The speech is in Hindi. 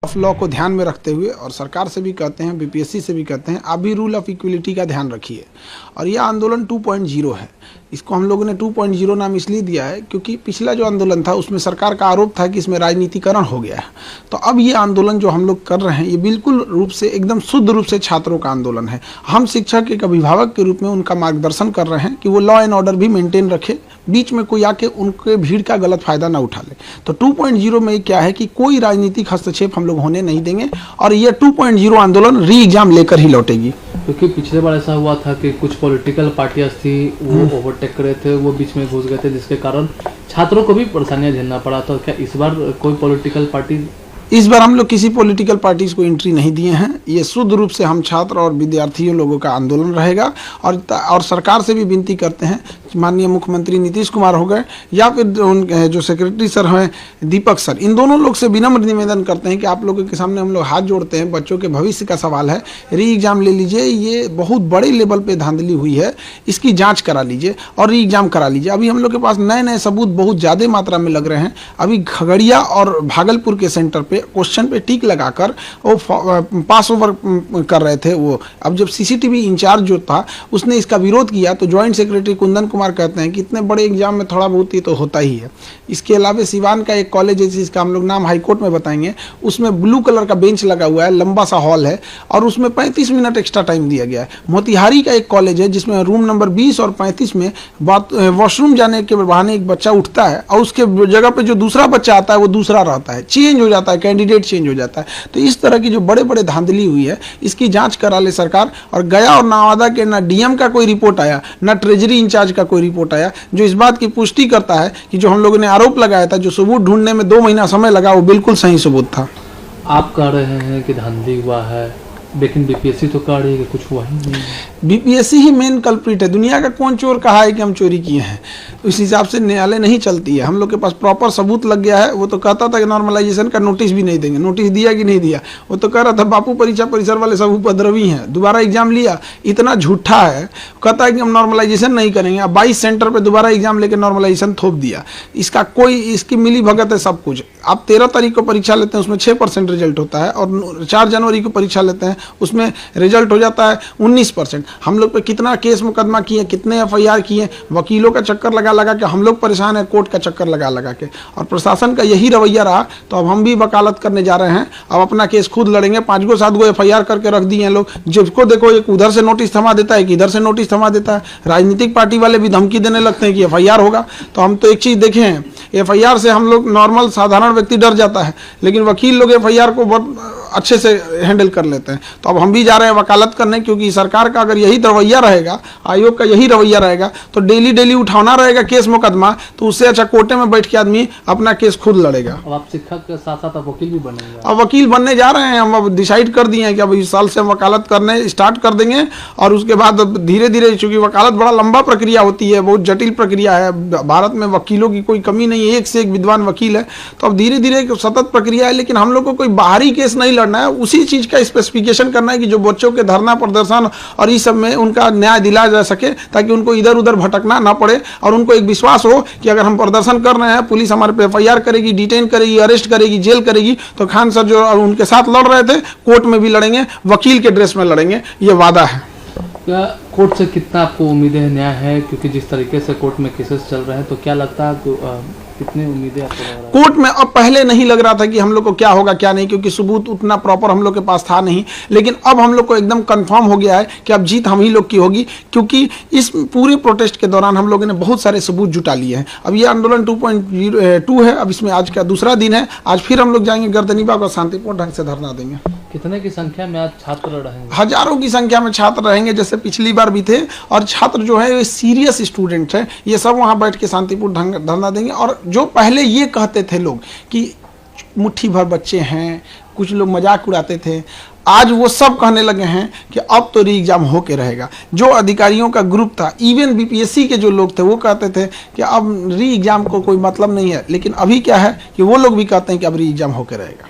ऑफ लॉ को ध्यान में रखते हुए और सरकार से भी कहते हैं, बीपीएससी से भी कहते हैं, आप भी रूल ऑफ इक्वलिटी का ध्यान रखिए। और यह आंदोलन 2.0 है। इसको हम लोगों ने 2.0 नाम इसलिए दिया है क्योंकि पिछला जो आंदोलन था उसमें सरकार का आरोप था कि इसमें राजनीतिकरण हो गया है। तो अब ये आंदोलन जो हम लोग कर रहे हैं ये बिल्कुल रूप से एकदम शुद्ध रूप से छात्रों का आंदोलन है। हम शिक्षक एक अभिभावक के रूप में उनका मार्गदर्शन कर रहे हैं कि वो लॉ एंड ऑर्डर भी मेंटेन रखे, बीच में कोई आके उनके भीड़ का गलत फायदा ना उठा ले। तो 2.0 में क्या है कि कोई राजनीतिक हस्तक्षेप हम लोग होने नहीं देंगे और ये 2.0 आंदोलन री एग्जाम लेकर ही लौटेगी। क्योंकि पिछले बार ऐसा हुआ था कि कुछ पॉलिटिकल पार्टियां थी वो ओवरटेक कर रहे थे, वो बीच में घुस गए थे, जिसके कारण छात्रों को भी परेशानियां झेलना पड़ा। तो क्या इस बार कोई पॉलिटिकल पार्टी? इस बार हम लोग किसी पॉलिटिकल पार्टीज को एंट्री नहीं दिए हैं। ये शुद्ध रूप से हम छात्र और विद्यार्थियों लोगों का आंदोलन रहेगा। और सरकार से भी विनती करते हैं, माननीय मुख्यमंत्री नीतीश कुमार हो गए या फिर जो सेक्रेटरी सर हैं दीपक सर, इन दोनों लोग से विनम्र निवेदन करते हैं कि आप लोगों के सामने हम लोग हाथ जोड़ते हैं। बच्चों के भविष्य का सवाल है, री एग्जाम ले लीजिए। ये बहुत बड़े लेवल पे धांधली हुई है, इसकी जाँच करा लीजिए और री एग्जाम करा लीजिए। अभी हम लोग के पास नए नए सबूत बहुत ज़्यादा मात्रा में लग रहे हैं। अभी खगड़िया और भागलपुर के सेंटर पे क्वेश्चन पे टिक लगाकर वो पास ओवर कर रहे थे। वो अब जब सीसीटीवी इंचार्ज जो था उसने इसका विरोध किया तो ज्वाइंट सेक्रेटरी कुंदन कुमार कहते हैं कि इतने बड़े एग्जाम में थोड़ा बहुत ही तो होता ही है। इसके अलावा सिवान का एक कॉलेज है जिसका हम लोग नाम हाईकोर्ट में बताएंगे, उसमें ब्लू कलर का बेंच लगा हुआ है, लंबा सा हॉल है और उसमें 35 मिनट एक्स्ट्रा टाइम दिया गया है। मोतिहारी का एक कॉलेज है जिसमें रूम नंबर 20 और 35 में वॉशरूम जाने के बहाने एक बच्चा उठता है और उसके जगह पे जो दूसरा बच्चा आता है वो दूसरा रहता है, चेंज हो जाता है, कैंडिडेट चेंज हो जाता है। तो इस तरह की जो बड़े बड़े धांधली हुई है इसकी जांच करा ले सरकार। और गया और नवादा के ना डीएम का कोई रिपोर्ट आया, ना ट्रेजरी इंचार्ज का कोई रिपोर्ट आया जो इस बात की पुष्टि करता है कि जो हम लोगों ने आरोप लगाया था, जो सबूत ढूंढने में 2 महीना समय लगा, वो बिल्कुल सही सबूत था। आप कह रहे हैं कि धांधली हुआ है, लेकिन बीपीएससी तो कह रही है कि कुछ हुआ ही नहीं। बीपीएससी ही मेन कल्प्रिट है। दुनिया का कौन चोर कहा है कि हम चोरी किए हैं? उस हिसाब से न्यायालय नहीं चलती है। हम लोग के पास प्रॉपर सबूत लग गया है। वो तो कहता था कि नॉर्मलाइजेशन का नोटिस भी नहीं देंगे। नोटिस दिया कि नहीं दिया? वो तो कह रहा था बापू परीक्षा परिसर वाले सब उपद्रवी हैं, दोबारा एग्जाम लिया। इतना झूठा है, कहता है कि हम नॉर्मलाइजेशन नहीं करेंगे। अब 22 सेंटर पर दोबारा एग्जाम लेकर नॉर्मलाइजेशन थोप दिया। इसका कोई इसकी मिली भगत है सब कुछ। आप 13 तारीख को परीक्षा लेते हैं उसमें 6% रिजल्ट होता है और 4 जनवरी को परीक्षा लेते हैं उसमें रिजल्ट हो जाता है 19%। हम लोग पे कितना केस मुकदमा किए, कितने एफआईआर किए, वकीलों का चक्कर लगा के हम लोग परेशान है, कोर्ट का चक्कर लगा के। और प्रशासन का यही रवैया रहा तो अब हम भी वकालत करने जा रहे हैं। अब अपना केस खुद लड़ेंगे। 5 गो 7 गो एफआईआर करके रख दिए हैं लोग। जिसको देखो एक उधर से नोटिस थमा देता है, एक इधर से नोटिस थमा देता है। राजनीतिक पार्टी वाले भी धमकी देने लगते हैं कि एफआईआर होगा। तो हम तो एक चीज़ देखे हैं, एफआईआर से हम लोग नॉर्मल साधारण व्यक्ति डर जाता है, लेकिन वकील लोग एफआईआर को बहुत अच्छे से हैंडल कर लेते हैं। तो अब हम भी जा रहे हैं वकालत करने, क्योंकि सरकार का अगर यही रवैया रहेगा, आयोग का यही रवैया रहेगा तो डेली उठाना रहेगा केस मुकदमा। तो उससे अच्छा कोर्टे में बैठ के आदमी अपना केस खुद लड़ेगा। अब आप शिक्षक के साथ साथ वकील भी बनेंगे? अब वकील बनने जा रहे हैं। हम अब डिसाइड कर दिए हैं कि अब इस साल से हम वकालत करने स्टार्ट कर देंगे और उसके बाद धीरे धीरे, चूंकि वकालत बड़ा लंबा प्रक्रिया होती है, बहुत जटिल प्रक्रिया है। भारत में वकीलों की कोई कमी नहीं है, एक से एक विद्वान वकील है। तो अब धीरे धीरे सतत प्रक्रिया है, लेकिन हम लोग को कोई बाहरी केस नहीं लड़ना है। उसी चीज का स्पेसिफिकेशन करना है कि जो बच्चों के धरना प्रदर्शन और इस सब में उनका न्याय दिलाया जा सके, ताकि उनको इधर उधर भटकना ना पड़े और उनको एक विश्वास हो कि अगर हम प्रदर्शन कर रहे हैं, पुलिस हमारे पे एफआईआर करेगी, डिटेन करेगी, अरेस्ट करेगी, जेल करेगी। तो खान सर जो उनके साथ लड़ रहे थे, कोर्ट में भी लड़ेंगे, वकील के ड्रेस में लड़ेंगे, ये वादा है। क्या कोर्ट से कितना आपको उम्मीदें न्याय है? क्योंकि जिस तरीके से कोर्ट में केसेस चल रहे हैं, तो क्या लगता है कितनी उम्मीदें आपको लग रहा है? कोर्ट में अब पहले नहीं लग रहा था कि हम लोग को क्या होगा क्या नहीं, क्योंकि सबूत उतना प्रॉपर हम लोग के पास था नहीं। लेकिन अब हम लोग को एकदम कंफर्म हो गया है कि अब जीत हम ही लोग की होगी, क्योंकि इस पूरे प्रोटेस्ट के दौरान हम लोगों ने बहुत सारे सबूत जुटा लिए हैं। अब ये आंदोलन 2.2 है। अब इसमें आज का दूसरा दिन है। आज फिर हम लोग जाएंगे गर्दनीबाग और शांतिपूर्ण ढंग से धरना देंगे। कितने की संख्या में आज छात्र रहेंगे? हजारों की संख्या में छात्र रहेंगे, जैसे पिछली बार भी थे। और छात्र जो है सीरियस स्टूडेंट है, ये सब वहाँ बैठ के शांतिपूर्ण धरना देंगे। और जो पहले ये कहते थे लोग कि मुट्ठी भर बच्चे हैं, कुछ लोग मजाक उड़ाते थे, आज वो सब कहने लगे हैं कि अब तो री एग्जाम होके रहेगा। जो अधिकारियों का ग्रुप था, इवन बीपीएससी के जो लोग थे, वो कहते थे कि अब री एग्जाम को कोई मतलब नहीं है। लेकिन अभी क्या है कि वो लोग भी कहते हैं कि अब री एग्जाम होके रहेगा।